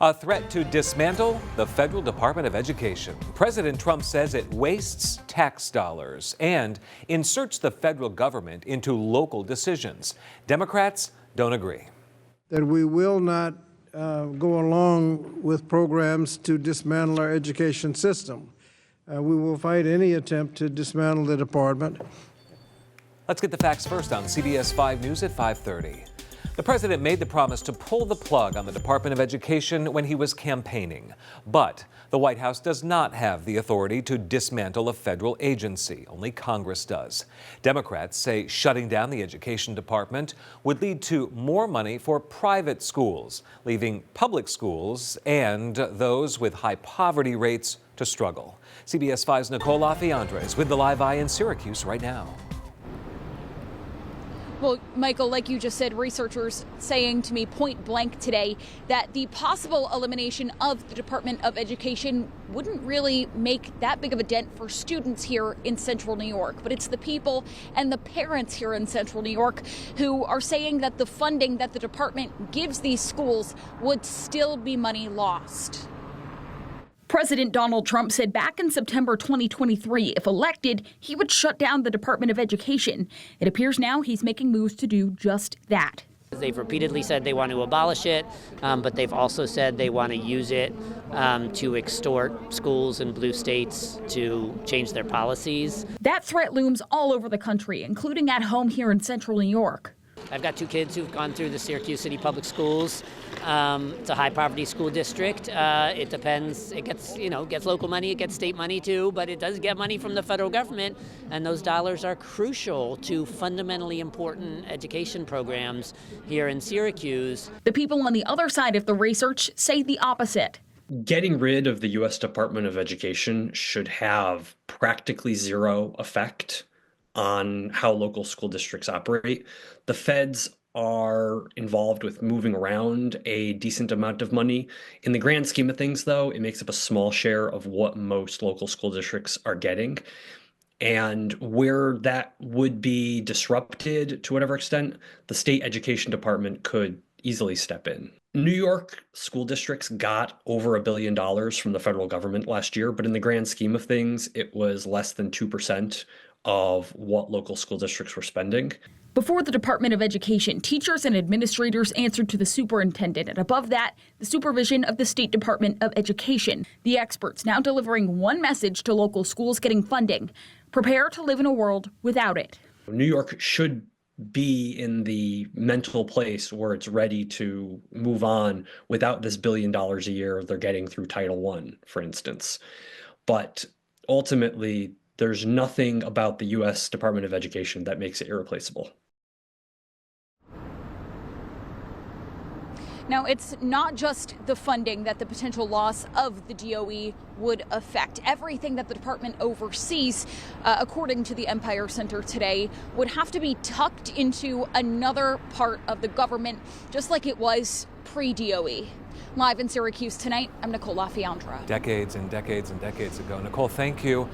A threat to dismantle the federal Department of Education. President Trump says it wastes tax dollars and inserts the federal government into local decisions. Democrats don't agree. That we will not go along with programs to dismantle our education system. We will fight any attempt to dismantle the department. Let's get the facts first on CBS 5 News at 5:30. The president made the promise to pull the plug on the Department of Education when he was campaigning. But the White House does not have the authority to dismantle a federal agency. Only Congress does. Democrats say shutting down the education department would lead to more money for private schools, leaving public schools and those with high poverty rates to struggle. CBS 5's Nicole LaFiandra is with the Live Eye in Syracuse right now. Well, Michael, like you just said, researchers saying to me point blank today that the possible elimination of the Department of Education wouldn't really make that big of a dent for students here in Central New York. But it's the people and the parents here in Central New York who are saying that the funding that the department gives these schools would still be money lost. President Donald Trump said back in September 2023, if elected, he would shut down the Department of Education. It appears now he's making moves to do just that. They've repeatedly said they want to abolish it, but they've also said they want to use it to extort schools in blue states to change their policies. That threat looms all over the country, including at home here in Central New York. I've got two kids who've gone through the Syracuse City Public Schools. It's a high poverty school district. It depends. It gets local money, it gets state money too, but it does get money from the federal government. And those dollars are crucial to fundamentally important education programs here in Syracuse. The people on the other side of the research say the opposite. Getting rid of the U.S. Department of Education should have practically zero effect on how local school districts operate. The feds are involved with moving around a decent amount of money. In the grand scheme of things, though, it makes up a small share of what most local school districts are getting. And where that would be disrupted to whatever extent, the state education department could easily step in. New York school districts got over $1 billion from the federal government last year, but in the grand scheme of things, it was less than 2% of what local school districts were spending. Before the Department of Education, teachers and administrators answered to the superintendent, and above that, the supervision of the State Department of Education. The experts now delivering one message to local schools getting funding: prepare to live in a world without it. New York should be in the mental place where it's ready to move on without this $1 billion a year they're getting through Title I, for instance. But ultimately, there's nothing about the U.S. Department of Education that makes it irreplaceable. Now, it's not just the funding that the potential loss of the DOE would affect. Everything that the department oversees, according to the Empire Center today, would have to be tucked into another part of the government, just like it was pre-DOE. Live in Syracuse tonight, I'm Nicole LaFiandra. Decades and decades and decades ago. Nicole, thank you.